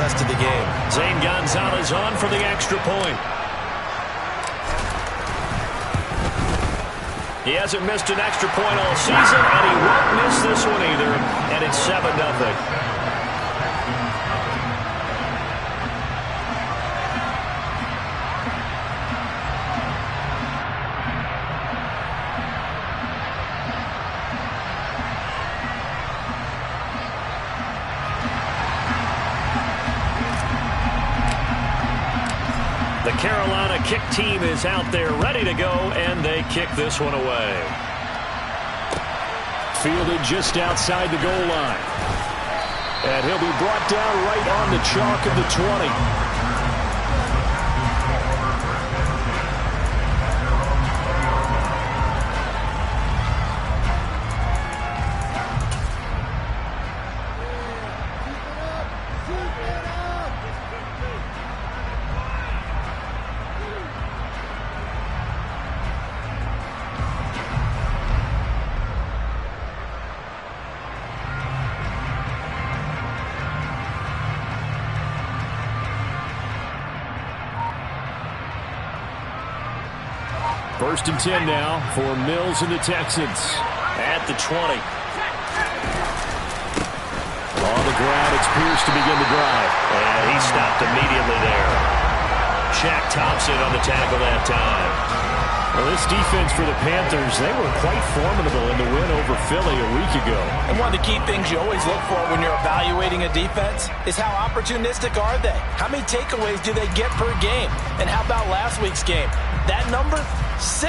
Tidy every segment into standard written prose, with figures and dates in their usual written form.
rest of the game. Zane Gonzalez on for the extra point. He hasn't missed an extra point all season, and he won't miss this one either, and it's 7-0. The Carolina kick team is out there ready to go, and they kick this one away. Fielded just outside the goal line. And he'll be brought down right on the chalk of the 20. First and 10 now for Mills and the Texans. At the 20. On the ground, it's Pierce to begin the drive. And he stopped immediately there. Shaq Thompson on the tackle that time. Well, this defense for the Panthers, they were quite formidable in the win over Philly a week ago. And one of the key things you always look for when you're evaluating a defense is how opportunistic are they? How many takeaways do they get per game? And how about last week's game? That number? 6.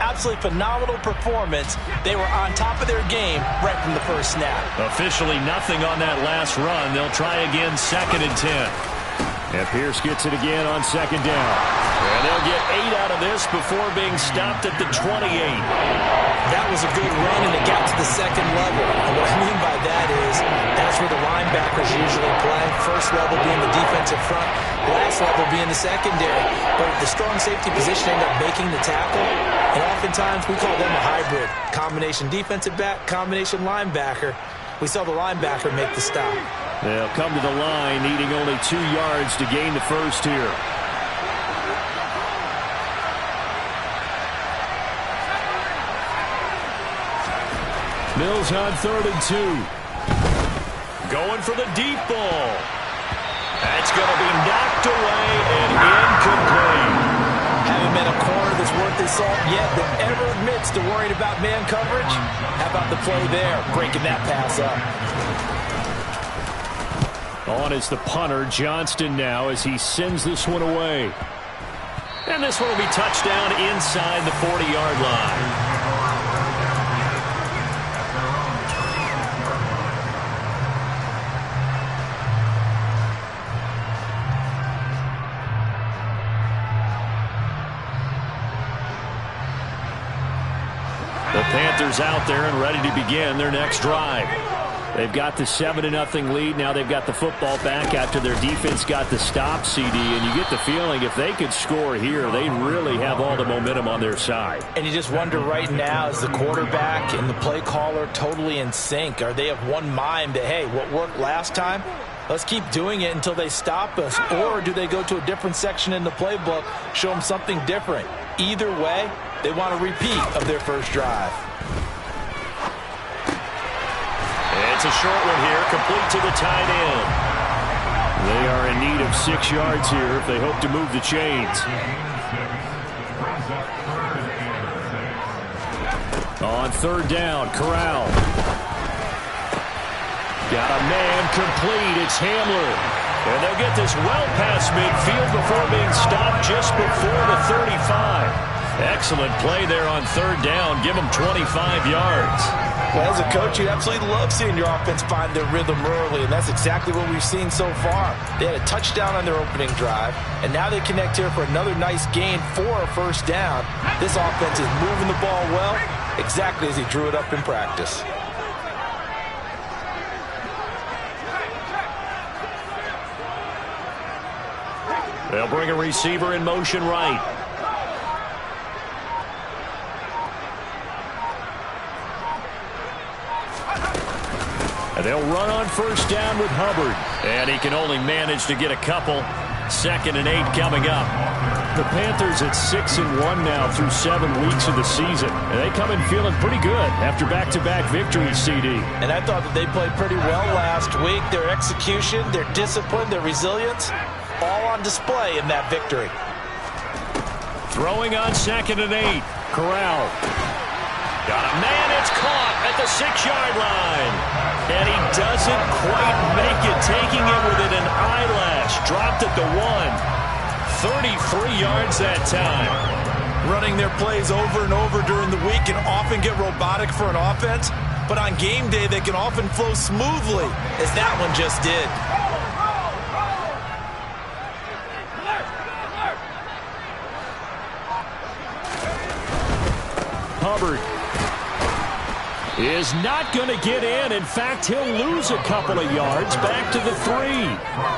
Absolutely phenomenal performance. They were on top of their game right from the first snap. Officially nothing on that last run. They'll try again, 2nd and 10. And Pierce gets it again on 2nd down. And they'll get 8 out of this before being stopped at the 28. That was a good run, and it got to the 2nd level. And what I mean by that is that's where the linebackers usually play. First level being the defensive front, last level being the secondary. But the strong safety position ended up making the tackle. And oftentimes we call them a hybrid. Combination defensive back, combination linebacker. We saw the linebacker make the stop. They'll come to the line needing only 2 yards to gain the first here. Mills on 3rd and 2. Going for the deep ball. That's going to be knocked away and incomplete. Haven't been a corner that's worth his salt yet that ever admits to worrying about man coverage. How about the play there, breaking that pass up? On is the punter, Johnston, now as he sends this one away. And this one will be touchdown inside the 40-yard line. The Panthers out there and ready to begin their next drive. They've got the 7-0 lead. Now they've got the football back after their defense got the stop, CD. And you get the feeling if they could score here, they really have all the momentum on their side. And you just wonder right now, is the quarterback and the play caller totally in sync? Are they of one mind that, hey, what worked last time? Let's keep doing it until they stop us. Or do they go to a different section in the playbook, show them something different? Either way, they want a repeat of their first drive. It's a short one here, complete to the tight end. They are in need of 6 yards here if they hope to move the chains. On 3rd down, Corral. Got a man complete. It's Hamler. And they'll get this well past midfield before being stopped just before the 35. Excellent play there on 3rd down. Give them 25 yards. Well, as a coach, you absolutely love seeing your offense find their rhythm early, and that's exactly what we've seen so far. They had a touchdown on their opening drive, and now they connect here for another nice gain for a first down. This offense is moving the ball well, exactly as he drew it up in practice. They'll bring a receiver in motion right. They'll run on first down with Hubbard. And he can only manage to get a couple. 2nd and 8 coming up. The Panthers at 6-1 now through 7 weeks of the season. And they come in feeling pretty good after back-to-back victories, CD. And I thought that they played pretty well last week. Their execution, their discipline, their resilience, all on display in that victory. Throwing on 2nd and 8. Corral. Got a man, it's caught at the 6-yard line. And he doesn't quite make it, taking it within an eyelash. Dropped at the 1. 33 yards that time. Running their plays over and over during the week can often get robotic for an offense, but on game day they can often flow smoothly, as that one just did. Hubbard is not going to get in. In fact, he'll lose a couple of yards back to the 3.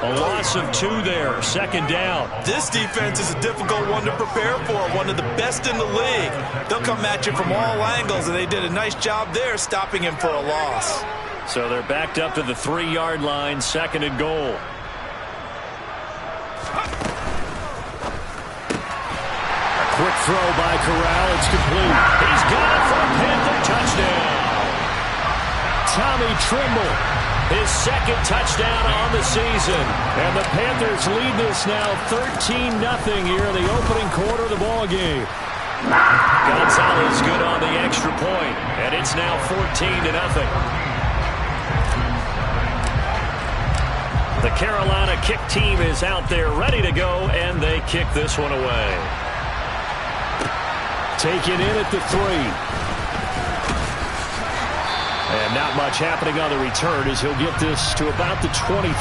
A loss of 2 there. 2nd down. This defense is a difficult one to prepare for, one of the best in the league. They'll come at you from all angles, and they did a nice job there stopping him for a loss. So they're backed up to the 3-yard line, 2nd and goal. Quick throw by Corral. It's complete. He's got it for a Panther touchdown. Tommy Tremble, his 2nd touchdown on the season. And the Panthers lead this now 13-0 here in the opening quarter of the ballgame. Gonzalez good on the extra point, and it's now 14-0. The Carolina kick team is out there ready to go, and they kick this one away. Taken in at the 3. And not much happening on the return as he'll get this to about the 23.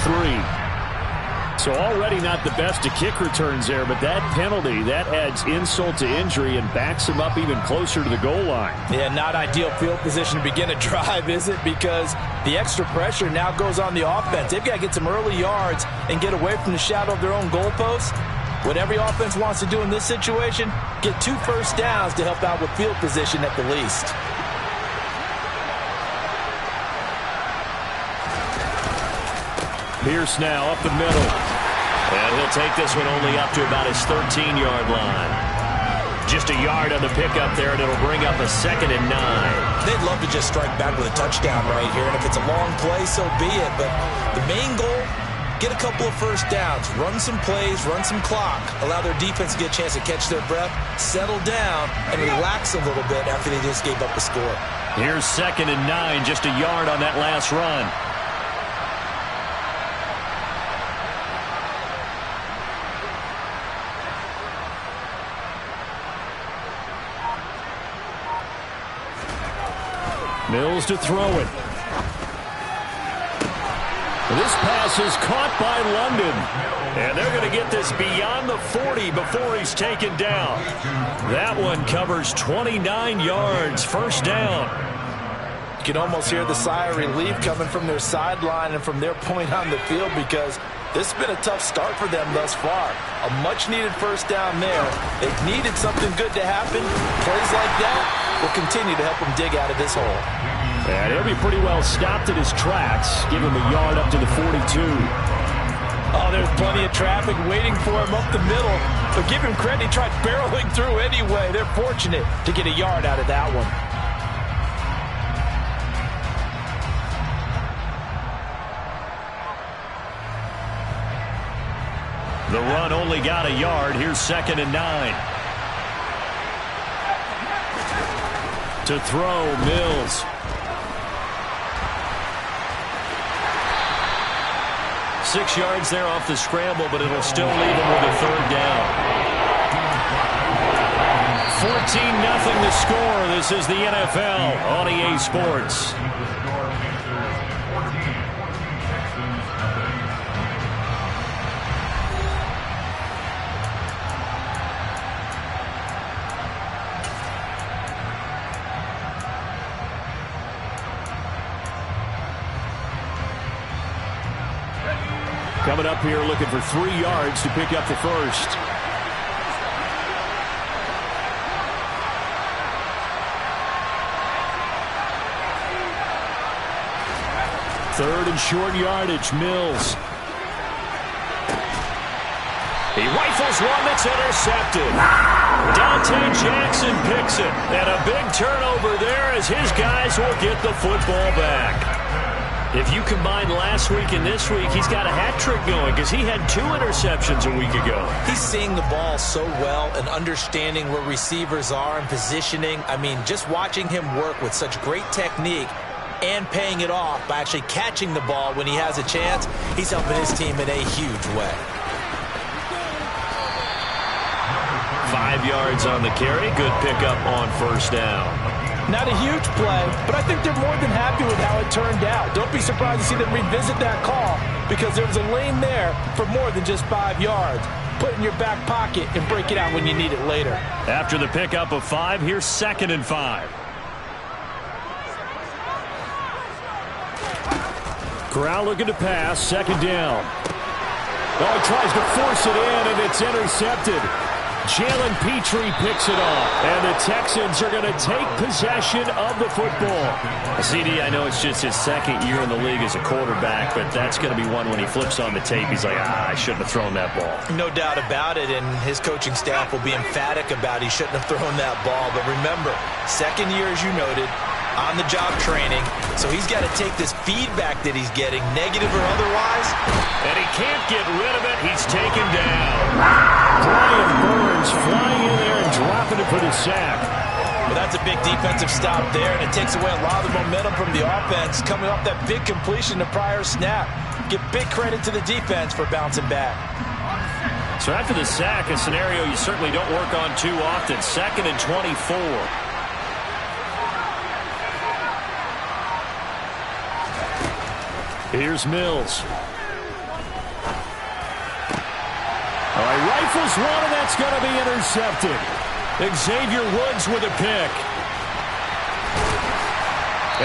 So already not the best of kick returns there, but that penalty, that adds insult to injury and backs him up even closer to the goal line. Yeah, not ideal field position to begin a drive, is it? Because the extra pressure now goes on the offense. They've got to get some early yards and get away from the shadow of their own goalposts. What every offense wants to do in this situation, get 2 first downs to help out with field position at the least. Pierce now up the middle. And he'll take this one only up to about his 13-yard line. Just a yard on the pickup there, and it'll bring up a 2nd and 9. They'd love to just strike back with a touchdown right here, and if it's a long play, so be it. But the main goal, get a couple of first downs, run some plays, run some clock, allow their defense to get a chance to catch their breath, settle down, and relax a little bit after they just gave up the score. Here's 2nd and 9, just a yard on that last run. Mills to throw it. This pass is caught by London. And they're going to get this beyond the 40 before he's taken down. That one covers 29 yards. First down. You can almost hear the sigh of relief coming from their sideline and from their point on the field, because this has been a tough start for them thus far. A much-needed first down there. They've needed something good to happen. Plays like that will continue to help them dig out of this hole. And he'll be pretty well stopped in his tracks. Give him a yard up to the 42. Oh, there's plenty of traffic waiting for him up the middle. But give him credit, he tried barreling through anyway. They're fortunate to get a yard out of that one. The run only got a yard. Here's 2nd and 9. To throw, Mills. 6 yards there off the scramble, but it'll still leave him with a 3rd down. 14-0 the score. This is the NFL on EA Sports. Coming up here looking for 3 yards to pick up the first. 3rd and short yardage. Mills. He rifles one that's intercepted. Dante Jackson picks it. And a big turnover there as his guys will get the football back. If you combine last week and this week, he's got a hat trick going because he had 2 interceptions a week ago. He's seeing the ball so well and understanding where receivers are and positioning. I mean, just watching him work with such great technique and paying it off by actually catching the ball when he has a chance, he's helping his team in a huge way. 5 yards on the carry. Good pickup on 1st down. Not a huge play, but I think they're more than happy with how it turned out. Don't be surprised to see them revisit that call because there was a lane there for more than just 5 yards. Put it in your back pocket and break it out when you need it later. After the pickup of 5, here's 2nd and 5. Corral looking to pass, 2nd down. Oh, he tries to force it in, and it's intercepted. Jalen Petrie picks it off, and the Texans are going to take possession of the football. CD, I know it's just his 2nd year in the league as a quarterback, but that's going to be one when he flips on the tape. He's like, I shouldn't have thrown that ball. No doubt about it, and his coaching staff will be emphatic about he shouldn't have thrown that ball. But remember, 2nd year, as you noted, on-the-job training, so he's got to take this feedback that he's getting, negative or otherwise. And he can't get rid of it. He's taken down. Brian Burns flying in there and dropping it for the sack. Well, that's a big defensive stop there, and it takes away a lot of the momentum from the offense coming off that big completion the prior snap. Give big credit to the defense for bouncing back. So after the sack, a scenario you certainly don't work on too often. 2nd and 24. Here's Mills. All right, rifles one, and that's going to be intercepted. Xavier Woods with a pick.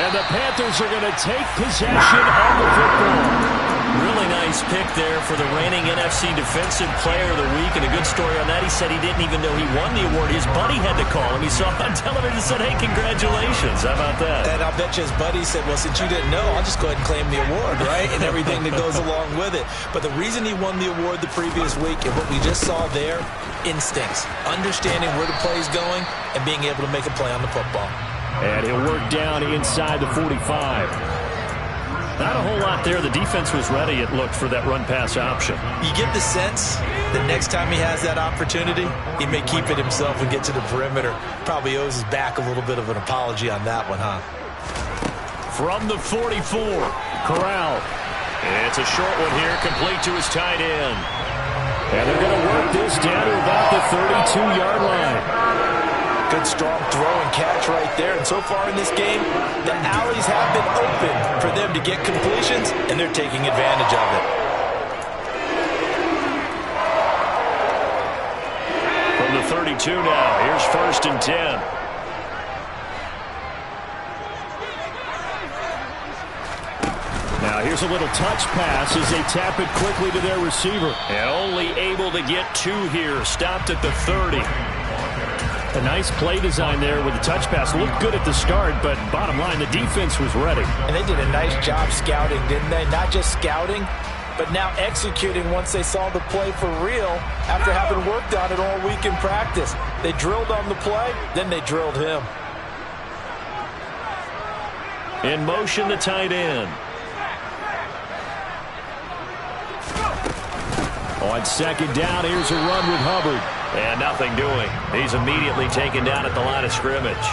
And the Panthers are going to take possession of the football. Really nice pick there for the reigning NFC Defensive Player of the Week. And a good story on that, he said he didn't even know he won the award. His buddy had to call him. He saw it on television and said, hey, congratulations. How about that? And I'll bet you his buddy said, well, since you didn't know, I'll just go ahead and claim the award, right? And everything that goes along with it. But the reason he won the award the previous week and what we just saw there, instincts, understanding where the play is going and being able to make a play on the football. And he'll work down inside the 45. Not a whole lot there. The defense was ready, it looked, for that run-pass option. You get the sense that next time he has that opportunity, he may keep it himself and get to the perimeter. Probably owes his back a little bit of an apology on that one, huh? From the 44, Corral. It's a short one here, complete to his tight end. And they're going to work this down to about the 32-yard line. Good strong throw and catch right there. And so far in this game, the alleys have been open for them to get completions, and they're taking advantage of it. From the 32 now, here's 1st and 10. Now here's a little touch pass as they tap it quickly to their receiver. And only able to get 2 here. Stopped at the 30. A nice play design there with the touch pass. Looked good at the start, but bottom line, the defense was ready. And they did a nice job scouting, didn't they? Not just scouting, but now executing once they saw the play for real after having worked on it all week in practice. They drilled on the play, then they drilled him. In motion, the tight end. On 2nd down, here's a run with Hubbard. And nothing doing. He's immediately taken down at the line of scrimmage.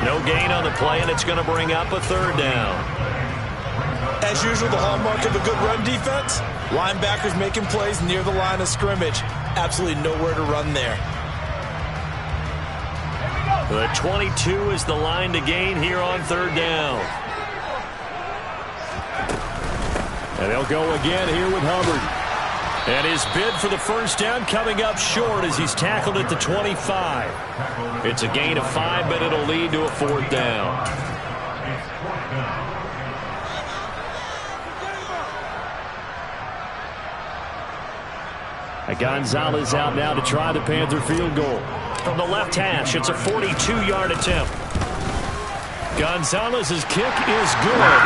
No gain on the play, and it's going to bring up a 3rd down. As usual, the hallmark of a good run defense, linebackers making plays near the line of scrimmage. Absolutely nowhere to run there. The 22 is the line to gain here on 3rd down. And they'll go again here with Hubbard. And his bid for the 1st down coming up short as he's tackled at the 25. It's a gain of 5, but it'll lead to a 4th down. Gonzalez out now to try the Panther field goal. From the left hash, it's a 42-yard attempt. Gonzalez's kick is good.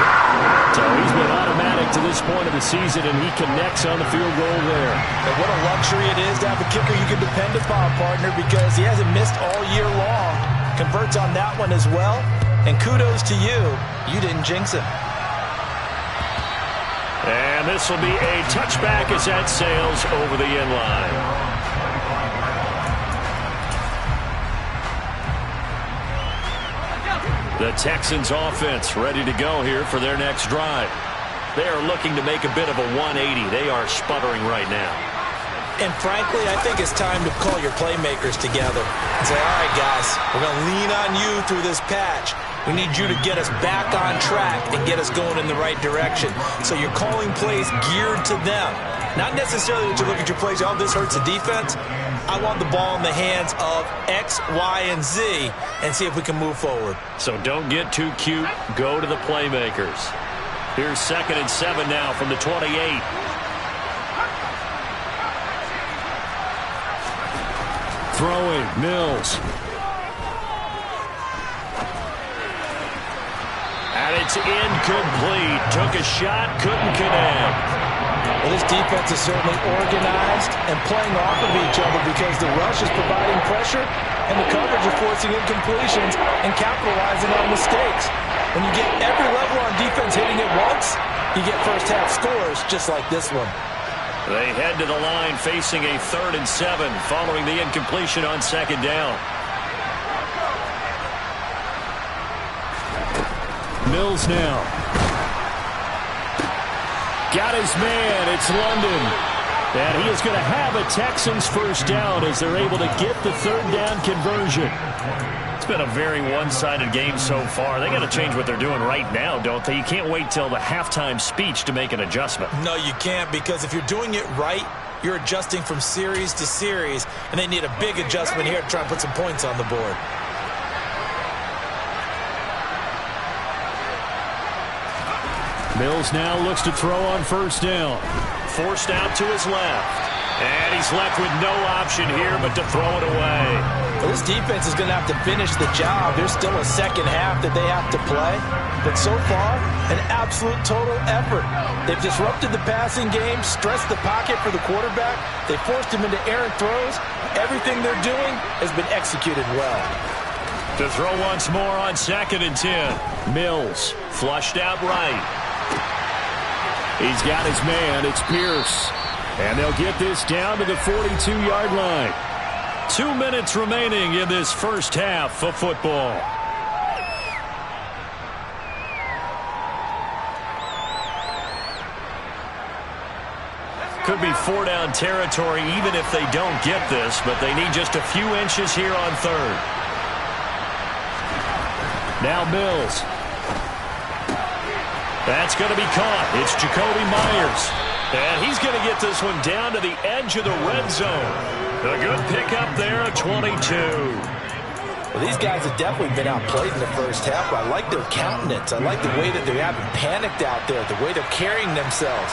So he's been automatic to this point of the season, and he connects on the field goal there. And what a luxury it is to have a kicker you can depend upon, partner, because he hasn't missed all year long. Converts on that one as well. And kudos to you. You didn't jinx him. And this will be a touchback as that sails over the end line. The Texans offense ready to go here for their next drive. They are looking to make a bit of a 180. They are sputtering right now. And frankly, I think it's time to call your playmakers together and say, all right, guys, we're going to lean on you through this patch. We need you to get us back on track and get us going in the right direction. So you're calling plays geared to them. Not necessarily that you look at your plays, oh, this hurts the defense. I want the ball in the hands of X, Y, and Z and see if we can move forward. So don't get too cute. Go to the playmakers. Here's 2nd and 7 now from the 28. Throwing, Mills. And it's incomplete. Took a shot, couldn't connect. Well, this defense is certainly organized and playing off of each other because the rush is providing pressure and the coverage is forcing incompletions and capitalizing on mistakes. When you get every level on defense hitting it once, you get first-half scores just like this one. They head to the line facing a 3rd and 7 following the incompletion on 2nd down. Mills now. Got his man. It's London. And he is going to have a Texans first down as they're able to get the 3rd down conversion. It's been a very one-sided game so far. They got to change what they're doing right now, don't they? You can't wait till the halftime speech to make an adjustment. No, you can't, because if you're doing it right, you're adjusting from series to series, and they need a big adjustment here to try and put some points on the board. Mills now looks to throw on 1st down. Forced out to his left. And he's left with no option here but to throw it away. Well, this defense is going to have to finish the job. There's still a second half that they have to play. But so far, an absolute total effort. They've disrupted the passing game, stressed the pocket for the quarterback. They forced him into errant throws. Everything they're doing has been executed well. To throw once more on 2nd and 10. Mills flushed out right. He's got his man. It's Pierce. And they'll get this down to the 42-yard line. 2 minutes remaining in this first half of football. Could be 4-down territory even if they don't get this, but they need just a few inches here on 3rd. Now Mills. That's going to be caught. It's Jakobi Meyers. And he's going to get this one down to the edge of the red zone. A good pickup there at 22. Well, these guys have definitely been outplayed in the first half, but I like their countenance. I like the way that they haven't panicked out there, the way they're carrying themselves.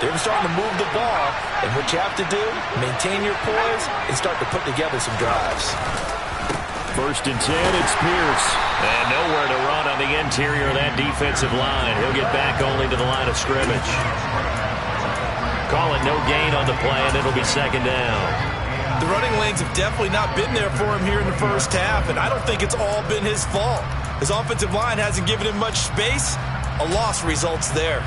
They're starting to move the ball, and what you have to do, maintain your poise and start to put together some drives. 1st and 10, it's Pierce. And nowhere to run on the interior of that defensive line. He'll get back only to the line of scrimmage. Call it no gain on the play, and it'll be 2nd down. The running lanes have definitely not been there for him here in the first half, and I don't think it's all been his fault. His offensive line hasn't given him much space. A loss results there.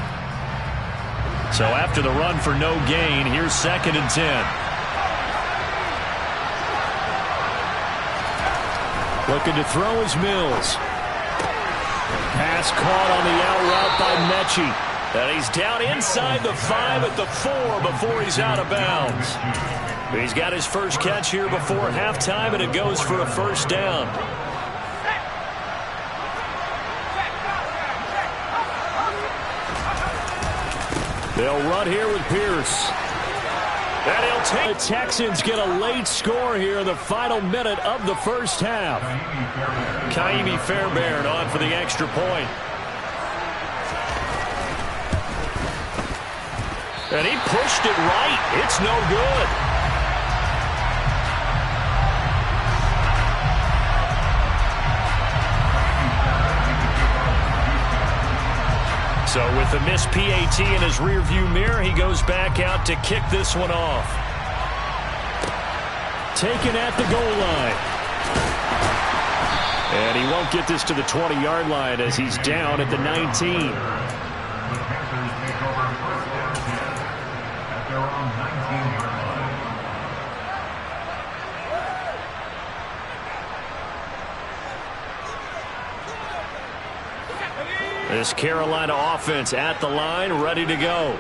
So after the run for no gain, here's 2nd and 10. Looking to throw is Mills. Pass caught on the out route by Mechie. And he's down inside the 5 at the 4 before he's out of bounds. He's got his first catch here before halftime, and it goes for a 1st down. They'll run here with Pierce. And he'll take. The Texans get a late score here in the final minute of the first half. Kaimi Fairbairn on for the extra point. And he pushed it right. It's no good. So with the missed PAT in his rearview mirror, he goes back out to kick this one off. Taken at the goal line. And he won't get this to the 20-yard line as he's down at the 19. This Carolina offense at the line, ready to go.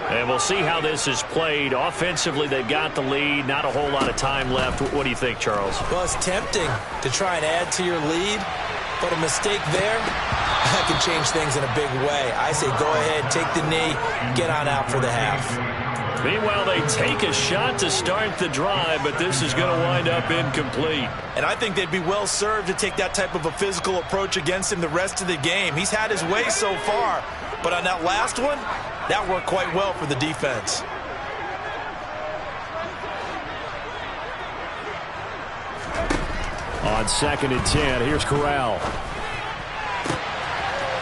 And we'll see how this is played. Offensively, they've got the lead. Not a whole lot of time left. What do you think, Charles? Well, it's tempting to try and add to your lead, but a mistake there, that can change things in a big way. I say go ahead, take the knee, get on out for the half. Meanwhile, they take a shot to start the drive, but this is going to wind up incomplete. And I think they'd be well served to take that type of a physical approach against him the rest of the game. He's had his way so far, but on that last one, that worked quite well for the defense. On 2nd and 10, here's Corral.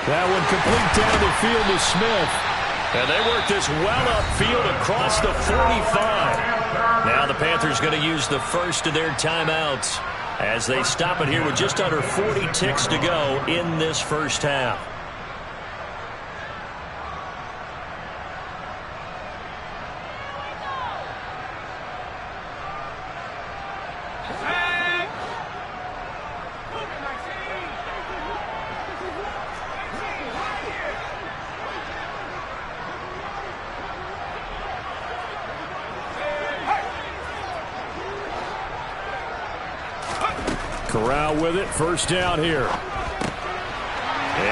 That one complete down the field to Smith. And they work this well upfield across the 45. Now the Panthers going to use the first of their timeouts as they stop it here with just under 40 ticks to go in this first half. Corral with it, first down here.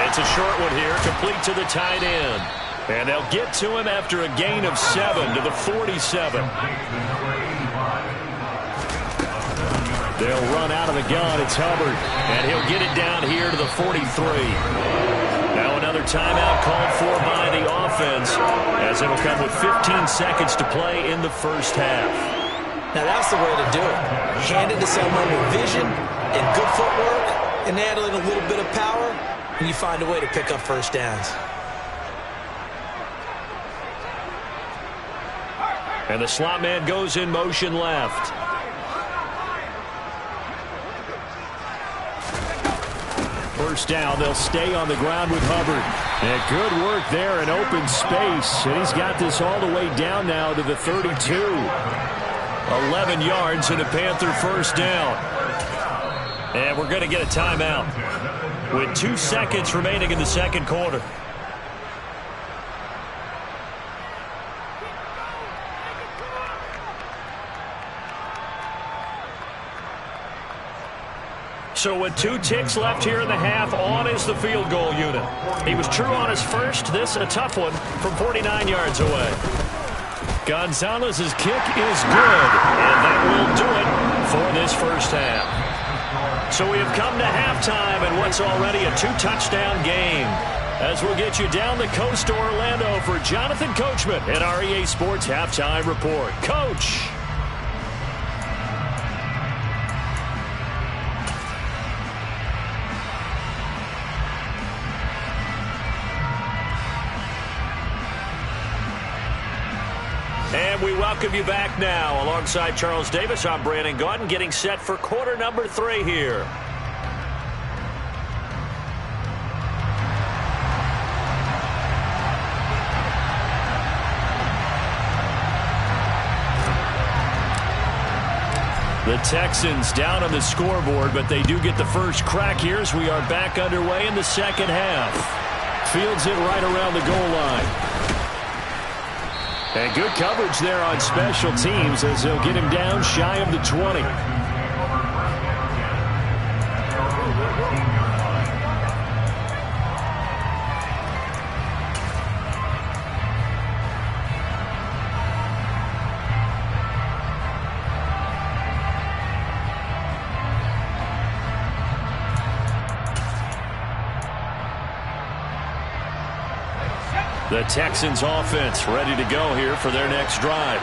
It's a short one here, complete to the tight end. And they'll get to him after a gain of 7 to the 47. They'll run out of the gun, it's Hubbard. And he'll get it down here to the 43. Now another timeout called for by the offense, as it'll come with 15 seconds to play in the first half. Now that's the way to do it. Hand it to someone with vision and good footwork and add in a little bit of power, and you find a way to pick up first downs. And the slot man goes in motion left. First down, they'll stay on the ground with Hubbard. And good work there in open space. And he's got this all the way down now to the 32. 11 yards and a Panther first down. And we're going to get a timeout with 2 seconds remaining in the second quarter. So with 2 ticks left here in the half, on is the field goal unit. He was true on his first. This a tough one from 49 yards away. Gonzalez's kick is good, and that will do it for this first half. So we have come to halftime in what's already a 2-touchdown game. As we'll get you down the coast to Orlando for Jonathan Coachman at our EA Sports Halftime Report. Coach. And we welcome you back now. Alongside Charles Davis, I'm Brandon Gaudin, getting set for quarter number 3 here. The Texans down on the scoreboard, but they do get the first crack here as we are back underway in the second half. Fields it right around the goal line. And good coverage there on special teams as they'll get him down shy of the 20. The Texans offense ready to go here for their next drive.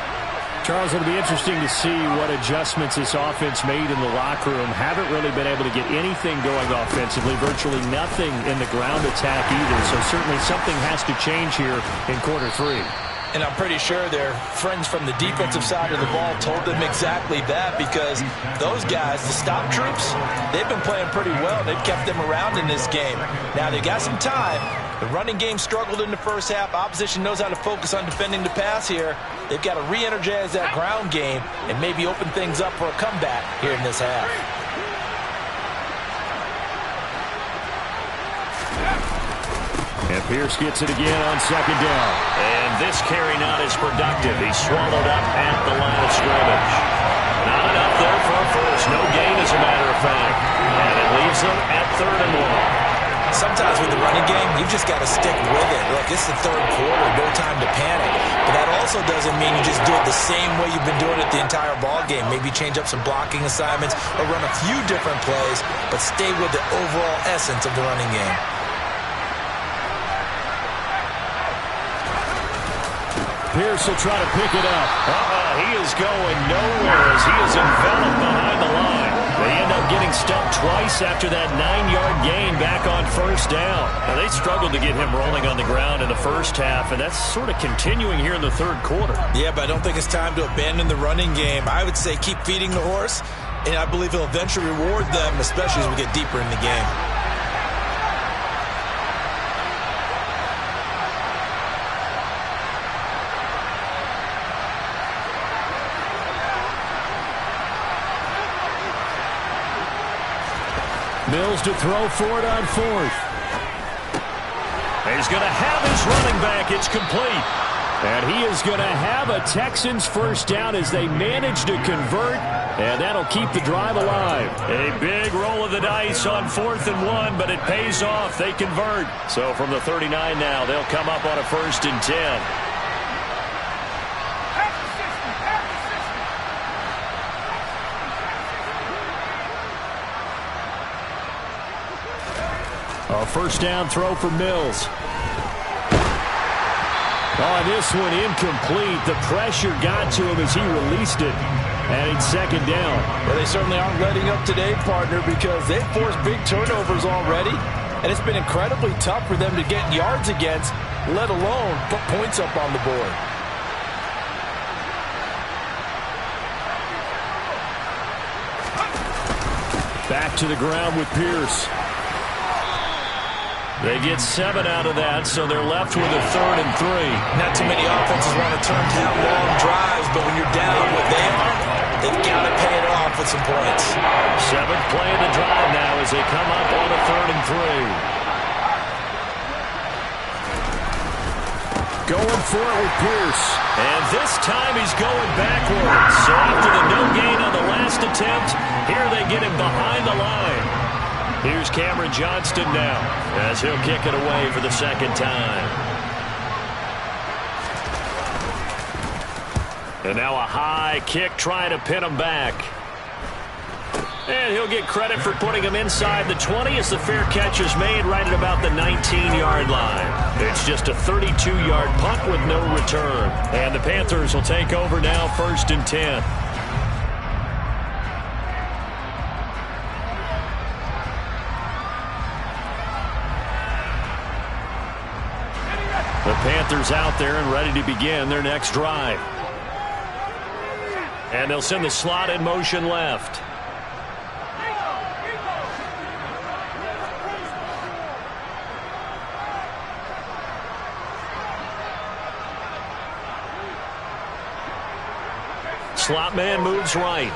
Charles, it'll be interesting to see what adjustments this offense made in the locker room. Haven't really been able to get anything going offensively, virtually nothing in the ground attack either. So certainly something has to change here in quarter 3. And I'm pretty sure their friends from the defensive side of the ball told them exactly that, because those guys, the stop troops, they've been playing pretty well. They've kept them around in this game. Now they got some time. The running game struggled in the first half. Opposition knows how to focus on defending the pass here. They've got to re-energize that ground game and maybe open things up for a comeback here in this half. And Pierce gets it again on second down. And this carry not as productive. He's swallowed up at the line of scrimmage. Not enough there for a first. No gain, as a matter of fact. And it leaves them at 3rd and 1. Sometimes with the running game, you've just got to stick with it. Look, it's the 3rd quarter, no time to panic. But that also doesn't mean you just do it the same way you've been doing it the entire ball game. Maybe change up some blocking assignments or run a few different plays, but stay with the overall essence of the running game. Pierce will try to pick it up. He is going nowhere as he is enveloped behind the line. They end up getting stumped twice after that 9-yard gain back on 1st down. Now, they struggled to get him rolling on the ground in the first half, and that's sort of continuing here in the 3rd quarter. Yeah, but I don't think it's time to abandon the running game. I would say keep feeding the horse, and I believe he'll eventually reward them, especially as we get deeper in the game. Mills to throw for it on 4th. He's going to have his running back. It's complete. And he is going to have a Texans first down as they manage to convert, and that'll keep the drive alive. A big roll of the dice on 4th and 1, but it pays off. They convert. So from the 39 now, they'll come up on a 1st and 10. A first down throw for Mills. Oh, this one incomplete. The pressure got to him as he released it. And it's 2nd down. Well, they certainly aren't letting up today, partner, because they've forced big turnovers already. And it's been incredibly tough for them to get yards against, let alone put points up on the board. Back to the ground with Pierce. They get 7 out of that, so they're left with a 3rd and 3. Not too many offenses want to turn down long drives, but when you're down what they are, they've got to pay it off with some points. 7th play of the drive now as they come up on a 3rd and 3. Going for it with Pierce. And this time he's going backwards. So after the no gain on the last attempt, here they get him behind the line. Here's Cameron Johnston now as he'll kick it away for the 2nd time. And now a high kick trying to pin him back. And he'll get credit for putting him inside the 20 as the fair catch is made right at about the 19-yard line. It's just a 32-yard punt with no return. And the Panthers will take over now 1st and 10. The Panthers out there and ready to begin their next drive. And they'll send the slot in motion left. Slot man moves right.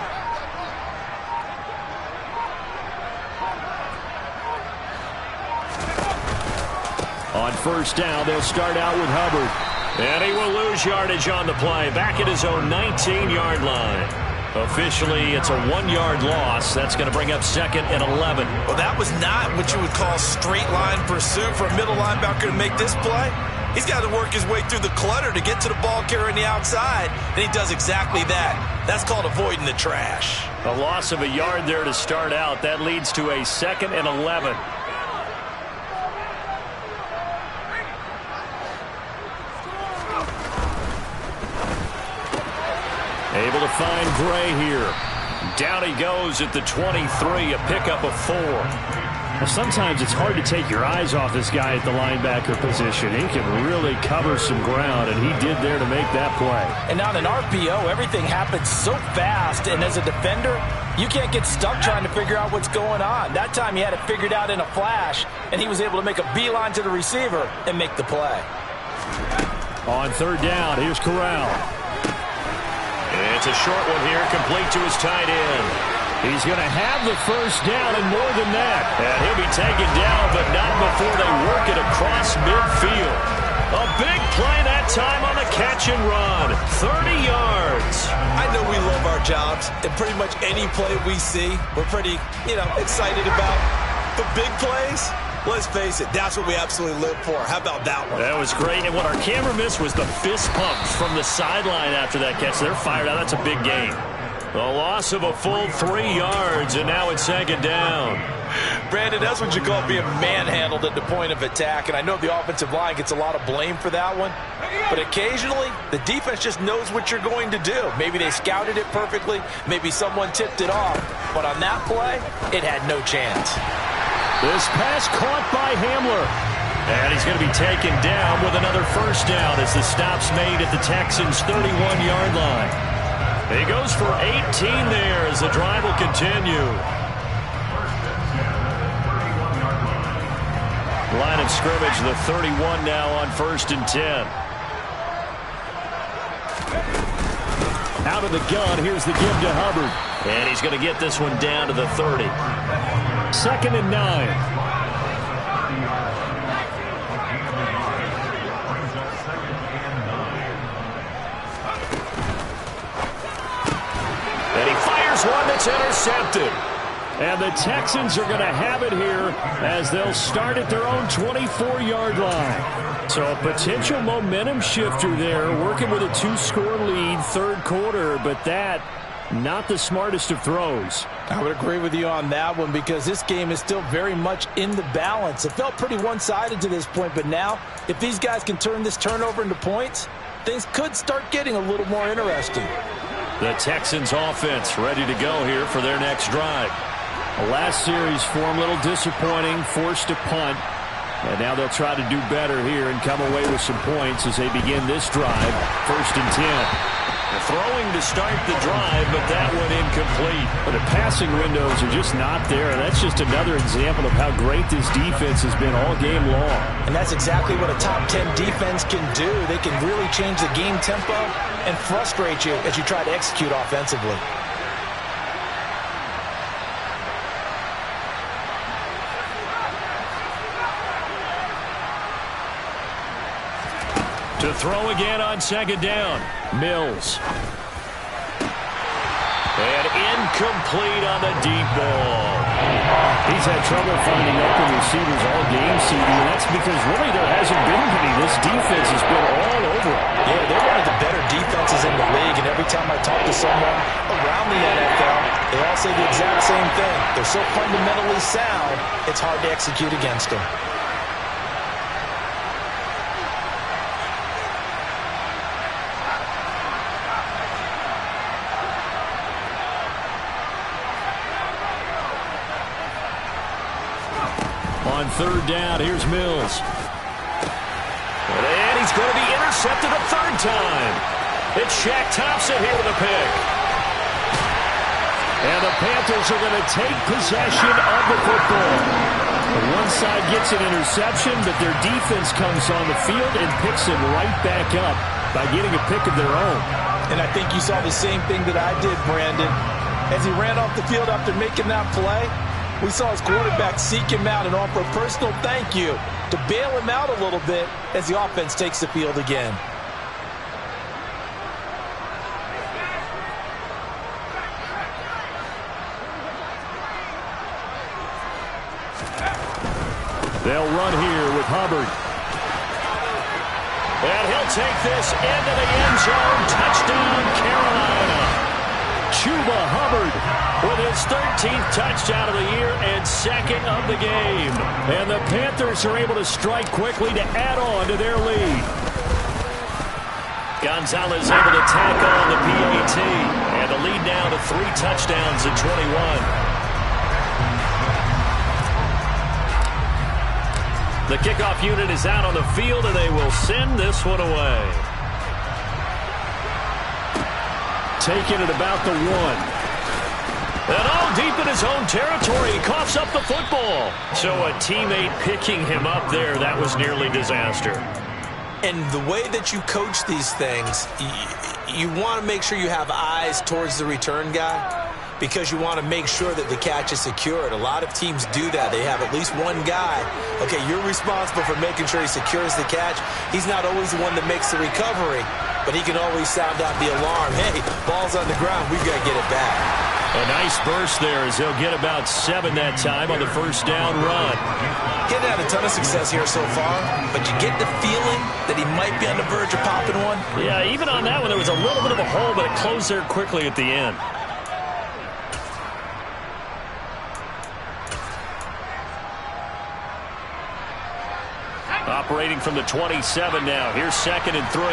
On 1st down, they'll start out with Hubbard. And he will lose yardage on the play, back at his own 19-yard line. Officially, it's a 1-yard loss. That's going to bring up 2nd and 11. Well, that was not what you would call straight line pursuit for a middle linebacker to make this play. He's got to work his way through the clutter to get to the ball carrier on the outside, and he does exactly that. That's called avoiding the trash. A loss of a yard there to start out. That leads to a 2nd and 11. Able to find Gray here. Down he goes at the 23, a pickup of 4. Well, sometimes it's hard to take your eyes off this guy at the linebacker position. He can really cover some ground, and he did there to make that play. And on an RPO, everything happens so fast, and as a defender, you can't get stuck trying to figure out what's going on. That time he had it figured out in a flash, and he was able to make a beeline to the receiver and make the play. On third down, here's Corral. It's a short one here, complete to his tight end. He's going to have the first down and more than that. And he'll be taken down, but not before they work it across midfield. A big play that time on the catch and run. 30 yards. I know we love our jobs, and pretty much any play we see, we're pretty, excited about. The big plays, let's face it, that's what we absolutely live for. How about that one? That was great, and what our camera missed was the fist pumps from the sideline after that catch. They're fired out. That's a big gain. A loss of a full 3 yards, and now it's second down. Brandon, that's what you call being manhandled at the point of attack, and I know the offensive line gets a lot of blame for that one, but occasionally the defense just knows what you're going to do. Maybe they scouted it perfectly, maybe someone tipped it off, but on that play, it had no chance. This pass caught by Hamler. And he's going to be taken down with another first down as the stop's made at the Texans' 31-yard line. He goes for 18 there as the drive will continue. Line of scrimmage, the 31 now on 1st and 10. Out of the gun, here's the give to Hubbard. And he's going to get this one down to the 30. 2nd and 9. One that's intercepted. And the Texans are going to have it here as they'll start at their own 24-yard line. So a potential momentum shifter there, working with a 2-score lead, third quarter, but that not the smartest of throws. I would agree with you on that one because this game is still very much in the balance. It felt pretty one-sided to this point, but now if these guys can turn this turnover into points, things could start getting a little more interesting. The Texans offense ready to go here for their next drive. The last series for them a little disappointing, forced to punt. And now they'll try to do better here and come away with some points as they begin this drive. 1st and 10. Throwing to start the drive, but that one incomplete. But the passing windows are just not there. That's just another example of how great this defense has been all game long. And that's exactly what a top 10 defense can do. They can really change the game tempo and frustrate you as you try to execute offensively. To throw again on 2nd down. Mills. And incomplete on the deep ball. He's had trouble finding open receivers all game, CD, and that's because really there hasn't been any. This defense has been all over it. Yeah, they're one of the better defenses in the league, and every time I talk to someone around the NFL, they all say the exact same thing. They're so fundamentally sound, it's hard to execute against them. On 3rd down, here's Mills. And he's going to be intercepted a 3rd time. It's Shaq Thompson here with a pick. And the Panthers are going to take possession of the football. One side gets an interception, but their defense comes on the field and picks him right back up by getting a pick of their own. And I think you saw the same thing that I did, Brandon. As he ran off the field after making that play, we saw his quarterback seek him out and offer a personal thank you to bail him out a little bit as the offense takes the field again. They'll run here with Hubbard. And he'll take this into the end zone. Touchdown, Carolina. Chuba Hubbard with his 13th touchdown of the year and 2nd of the game. And the Panthers are able to strike quickly to add on to their lead. Gonzalez able to tackle on the PAT. touchdowns at 21. The kickoff unit is out on the field, and they will send this one away. Taking it about the 1. And all deep in his own territory, he coughs up the football. So a teammate picking him up there, that was nearly disaster. And the way that you coach these things, you want to make sure you have eyes towards the return guy because you want to make sure that the catch is secured. A lot of teams do that. They have at least one guy. Okay, you're responsible for making sure he secures the catch. He's not always the one that makes the recovery, but he can always sound out the alarm. Hey, ball's on the ground. We've got to get it back. A nice burst there as they'll get about 7 that time on the first down run. Getting had a ton of success here so far, but you get the feeling that he might be on the verge of popping one. Yeah, even on that one, there was a little bit of a hole, but it closed there quickly at the end. Operating from the 27 now. Here's 2nd and 3.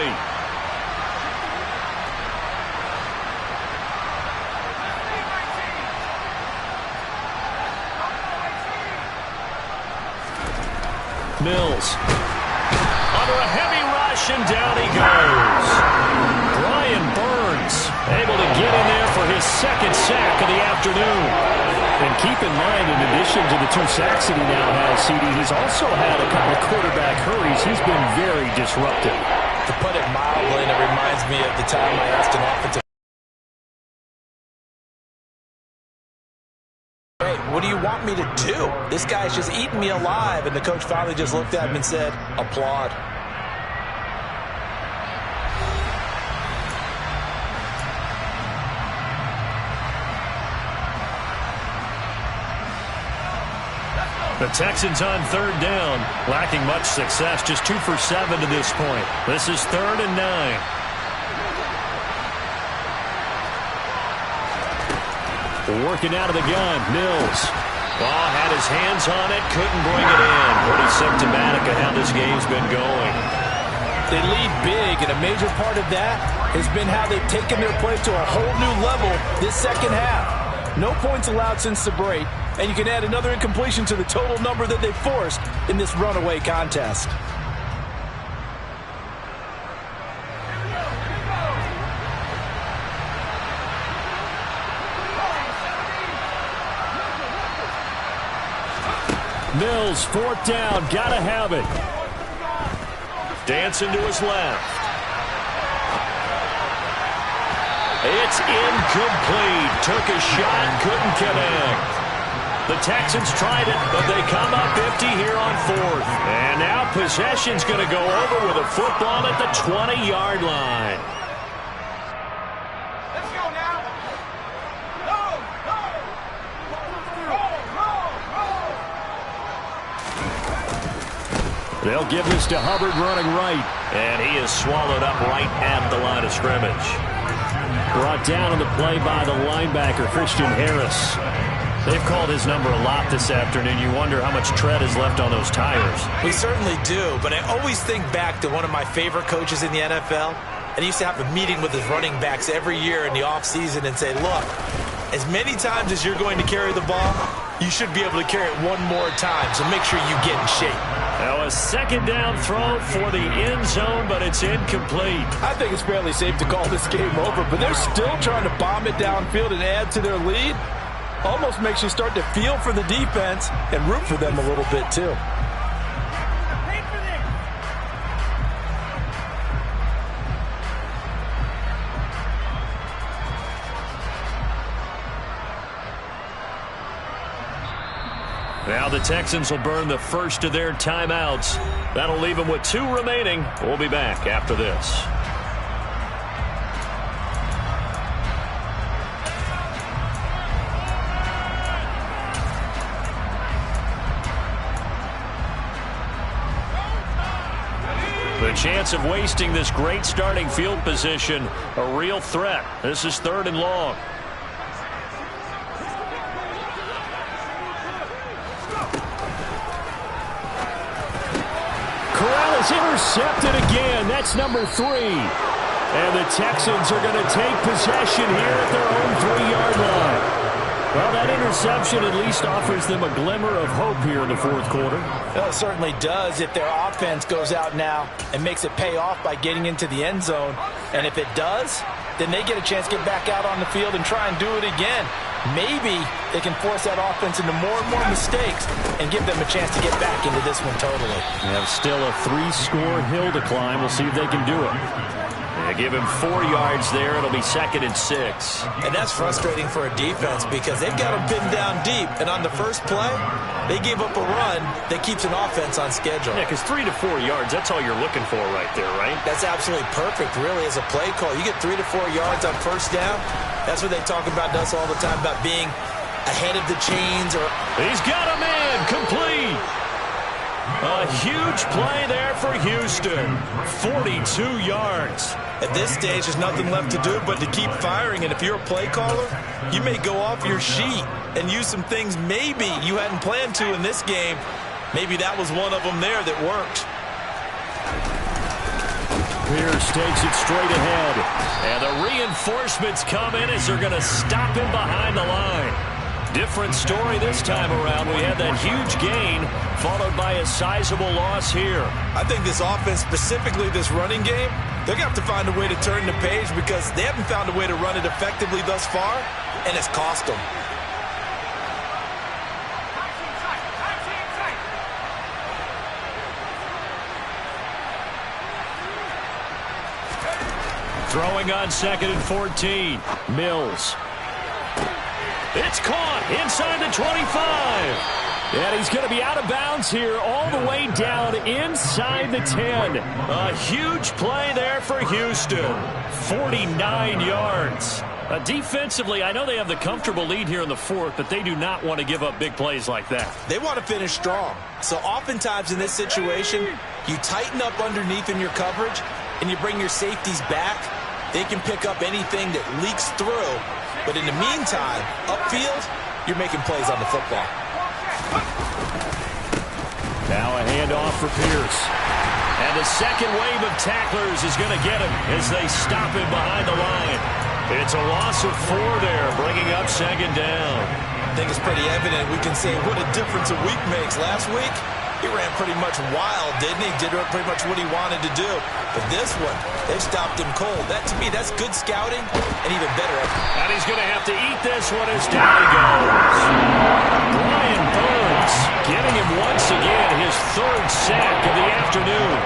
Mills under a heavy rush, and down he goes. Brian Burns able to get in there for his 2nd sack of the afternoon. And keep in mind, in addition to the 2 sacks that he now has, CD, he's also had a couple of quarterback hurries. He's been very disruptive. To put it mildly, and it reminds me of the time I asked an offensive. What do you want me to do? This guy's just eating me alive. And the coach finally just looked at him and said, applaud. The Texans on 3rd down, lacking much success, just 2 for 7 to this point. This is 3rd and 9. Working out of the gun, Mills. Ball had his hands on it, couldn't bring it in. Pretty symptomatic of how this game's been going. They lead big, and a major part of that has been how they've taken their play to a whole new level this second half. No points allowed since the break, and you can add another incompletion to the total number that they've forced in this runaway contest. Mills, 4th down, gotta have it. Dancing to his left. It's incomplete. Took a shot, couldn't connect. The Texans tried it, but they come up empty here on 4th. And now possession's going to go over with a football at the 20-yard line. They'll give this to Hubbard running right. And he is swallowed up right at the line of scrimmage. Brought down on the play by the linebacker, Christian Harris. They've called his number a lot this afternoon. You wonder how much tread is left on those tires. We certainly do, but I always think back to one of my favorite coaches in the NFL. And he used to have a meeting with his running backs every year in the offseason and say, look, as many times as you're going to carry the ball, you should be able to carry it one more time, so make sure you get in shape. Now a 2nd down throw for the end zone, but it's incomplete. I think it's fairly safe to call this game over, but they're still trying to bomb it downfield and add to their lead. Almost makes you start to feel for the defense and root for them a little bit, too. Now the Texans will burn the first of their timeouts. That'll leave them with 2 remaining. We'll be back after this. The chance of wasting this great starting field position, a real threat. This is 3rd and long. Intercepted again. That's number 3. And the Texans are going to take possession here at their own 3-yard line. Well, that interception at least offers them a glimmer of hope here in the fourth quarter. Well, it certainly does if their offense goes out now and makes it pay off by getting into the end zone. And if it does, then they get a chance to get back out on the field and try and do it again. Maybe they can force that offense into more and more mistakes and give them a chance to get back into this one totally. They have still a 3-score hill to climb. We'll see if they can do it. They give him 4 yards there. It'll be 2nd and 6. And that's frustrating for a defense because they've got them pinned down deep. And on the first play, they gave up a run that keeps an offense on schedule. Yeah, because 3 to 4 yards, that's all you're looking for right there, right? That's absolutely perfect, really, as a play call. You get 3 to 4 yards on first down. That's what they talk about us all the time, about being ahead of the chains. He's got a man complete. A huge play there for Houston. 42 yards. At this stage, there's nothing left to do but to keep firing. And if you're a play caller, you may go off your sheet and use some things maybe you hadn't planned to in this game. Maybe that was one of them there that worked. Pierce takes it straight ahead. And the reinforcements come in as they're going to stop him behind the line. Different story this time around. We had that huge gain followed by a sizable loss here. I think this offense, specifically this running game, they're going to have to find a way to turn the page because they haven't found a way to run it effectively thus far, and it's cost them. Throwing on 2nd and 14. Mills. It's caught inside the 25. And he's going to be out of bounds here all the way down inside the 10. A huge play there for Houston. 49 yards. Defensively, I know they have the comfortable lead here in the fourth, but they do not want to give up big plays like that. They want to finish strong. So oftentimes in this situation, you tighten up underneath in your coverage and you bring your safeties back. They can pick up anything that leaks through. But in the meantime, upfield, you're making plays on the football. Now a handoff for Pierce. And the second wave of tacklers is going to get him as they stop him behind the line. It's a loss of 4 there, bringing up 2nd down. I think it's pretty evident. We can say what a difference a week makes. Last week, he ran pretty much wild, didn't he? Did pretty much what he wanted to do. But this one, they stopped him cold. That, to me, that's good scouting and even better. And he's going to have to eat this one as down he goes. Brian Burns getting him once again, his 3rd sack of the afternoon.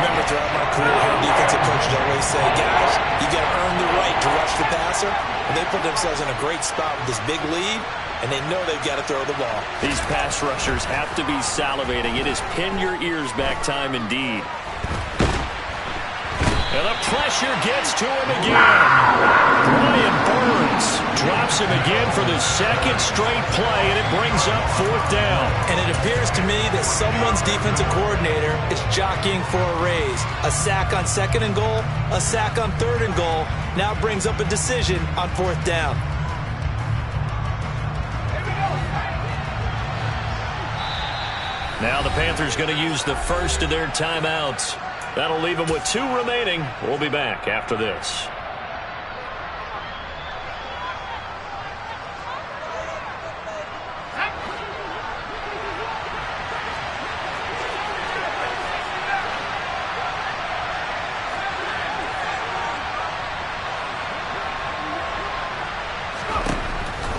Remember, throughout my career here, defensive coaches always say, guys, you got to earn the right to rush the passer. And they put themselves in a great spot with this big lead, and they know they've got to throw the ball. These pass rushers have to be salivating. It is pin your ears back time indeed. And the pressure gets to him again. Brian Burns drops him again for the 2nd straight play, and it brings up 4th down. And it appears to me that someone's defensive coordinator is jockeying for a raise. A sack on 2nd and goal, a sack on 3rd and goal, now brings up a decision on 4th down. Now the Panthers going to use the first of their timeouts. That'll leave them with 2 remaining. We'll be back after this.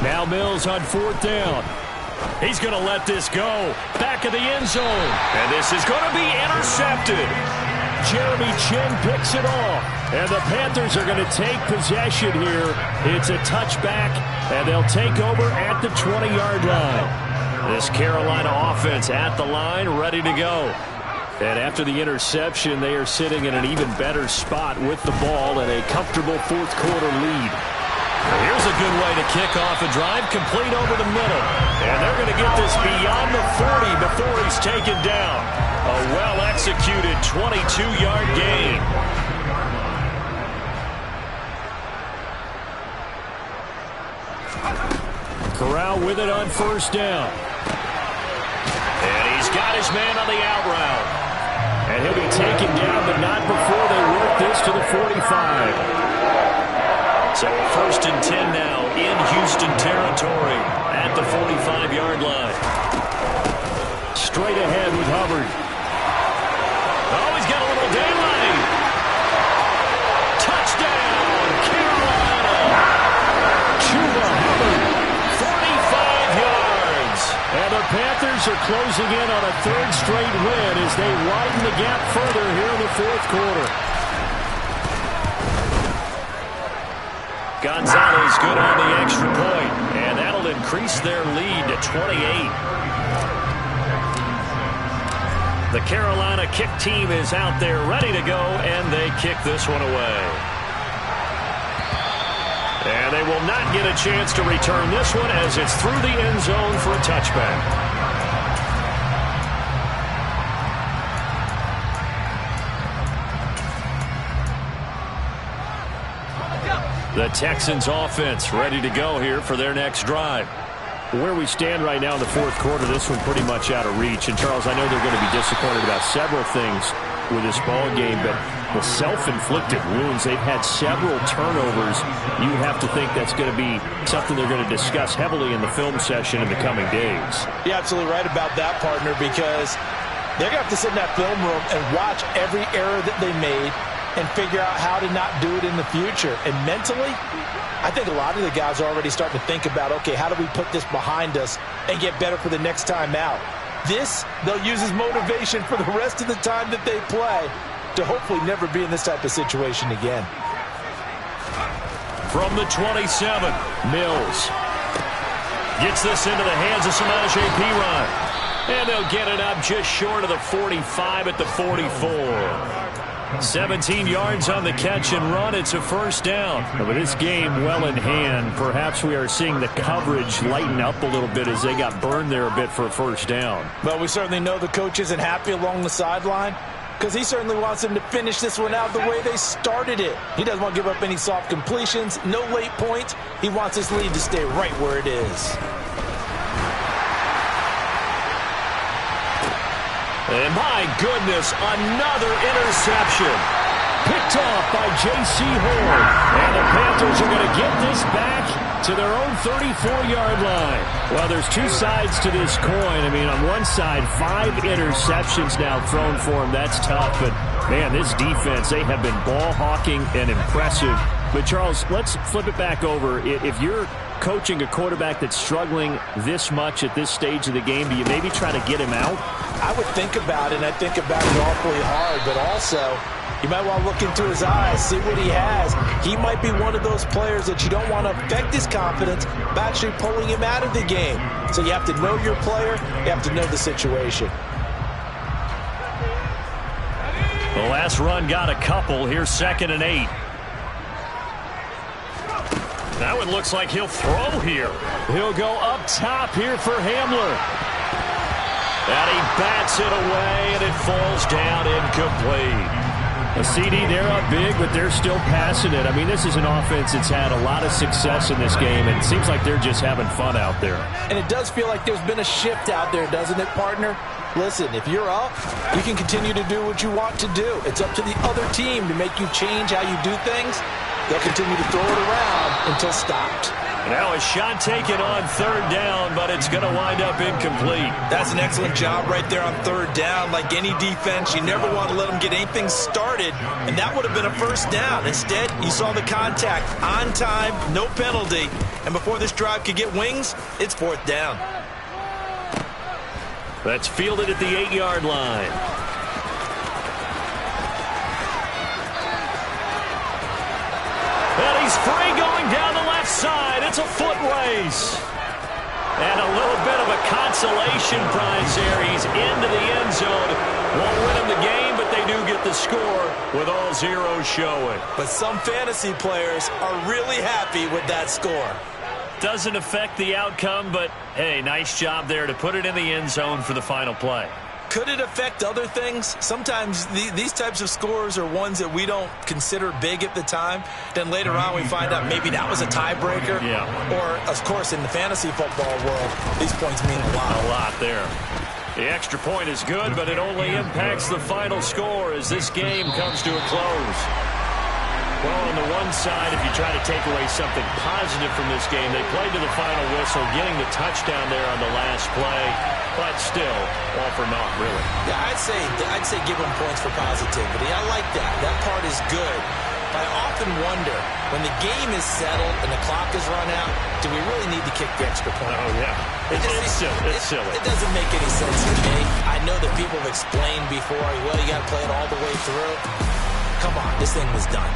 Now Mills on 4th down. He's going to let this go. Back of the end zone. And this is going to be intercepted. Jeremy Chin picks it off. And the Panthers are going to take possession here. It's a touchback, and they'll take over at the 20-yard line. This Carolina offense at the line, ready to go. And after the interception, they are sitting in an even better spot with the ball and a comfortable fourth quarter lead. Here's a good way to kick off a drive, complete over the middle. And they're going to get this beyond the 40 before he's taken down. A well-executed 22-yard gain. Corral with it on 1st down. And he's got his man on the out route. And he'll be taken down, but not before they work this to the 45. So 1st and 10 now in Houston territory at the 45-yard line. Straight ahead with Hubbard. Oh, he's got a little daylight. Touchdown, Carolina. Chuba Hubbard. 45 yards. And the Panthers are closing in on a 3rd straight win as they widen the gap further here in the 4th quarter. Gonzalez good on the extra point, and that'll increase their lead to 28. The Carolina kick team is out there ready to go, and they kick this one away. And they will not get a chance to return this one as it's through the end zone for a touchback. The Texans offense ready to go here for their next drive. Where we stand right now in the 4th quarter, this one pretty much out of reach. And, Charles, I know they're going to be disappointed about several things with this ball game, but the self-inflicted wounds, they've had several turnovers. You have to think that's going to be something they're going to discuss heavily in the film session in the coming days. You're absolutely right about that, partner, because they're going to have to sit in that film room and watch every error that they made and figure out how to not do it in the future. And mentally, I think a lot of the guys are already starting to think about, okay, how do we put this behind us and get better for the next time out? This, they'll use as motivation for the rest of the time that they play to hopefully never be in this type of situation again. From the 27, Mills gets this into the hands of Samaje Perine. And they'll get it up just short of the 45 at the 44. 17 yards on the catch and run. It's a 1st down. With this game well in hand, perhaps we are seeing the coverage lighten up a little bit as they got burned there a bit for a 1st down. But we certainly know the coach isn't happy along the sideline because he certainly wants them to finish this one out the way they started it. He doesn't want to give up any soft completions, no late points. He wants his lead to stay right where it is. And my goodness, another interception. Picked off by J.C. Horn. And the Panthers are going to get this back to their own 34-yard line. Well, there's two sides to this coin. I mean, on one side, 5 interceptions now thrown for him. That's tough. But, man, this defense, they have been ball hawking and impressive. But, Charles, let's flip it back over. If you're coaching a quarterback that's struggling this much at this stage of the game, do you maybe try to get him out? I would think about it, and I think about it awfully hard, but also you might want to look into his eyes, see what he has. He might be one of those players that you don't want to affect his confidence by actually pulling him out of the game. So you have to know your player, you have to know the situation. The last run got a couple. Here's 2nd and 8. That one looks like he'll throw here. He'll go up top here for Hamler. And he bats it away, and it falls down incomplete. A CD, they're up big, but they're still passing it. I mean, this is an offense that's had a lot of success in this game, and it seems like they're just having fun out there. And it does feel like there's been a shift out there, doesn't it, partner? Listen, if you're up, you can continue to do what you want to do. It's up to the other team to make you change how you do things. They'll continue to throw it around until stopped. Now a shot taken on 3rd down, but it's going to wind up incomplete. That's an excellent job right there on 3rd down. Like any defense, you never want to let them get anything started, and that would have been a 1st down. Instead, you saw the contact on time, no penalty, and before this drive could get wings, it's 4th down. That's fielded at the 8-yard line. And he's free going down the left side. It's a foot race. And a little bit of a consolation prize there. He's into the end zone. Won't win him the game, but they do get the score with all zeros showing. But some fantasy players are really happy with that score. Doesn't affect the outcome, but, hey, nice job there to put it in the end zone for the final play. Could it affect other things? Sometimes these types of scores are ones that we don't consider big at the time. Then later on we find out maybe that was a tiebreaker. Yeah. Or, of course, in the fantasy football world, these points mean a lot. A lot there. The extra point is good, but it only impacts the final score as this game comes to a close. Well, on the one side, if you try to take away something positive from this game, they played to the final whistle, getting the touchdown there on the last play, but still, all for naught, really. Yeah, I'd say give them points for positivity. I like that. That part is good. But I often wonder, when the game is settled and the clock is run out, do we really need to kick the extra point? Oh, yeah. It's silly. It doesn't make any sense to me. I know that people have explained before, well, you got to play it all the way through. Come on, this thing was done.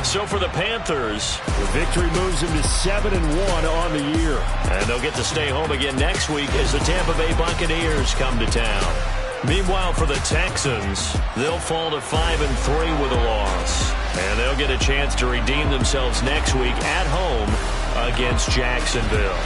So for the Panthers, the victory moves them to 7-1 on the year. And they'll get to stay home again next week as the Tampa Bay Buccaneers come to town. Meanwhile, for the Texans, they'll fall to 5-3 with a loss. And they'll get a chance to redeem themselves next week at home against Jacksonville.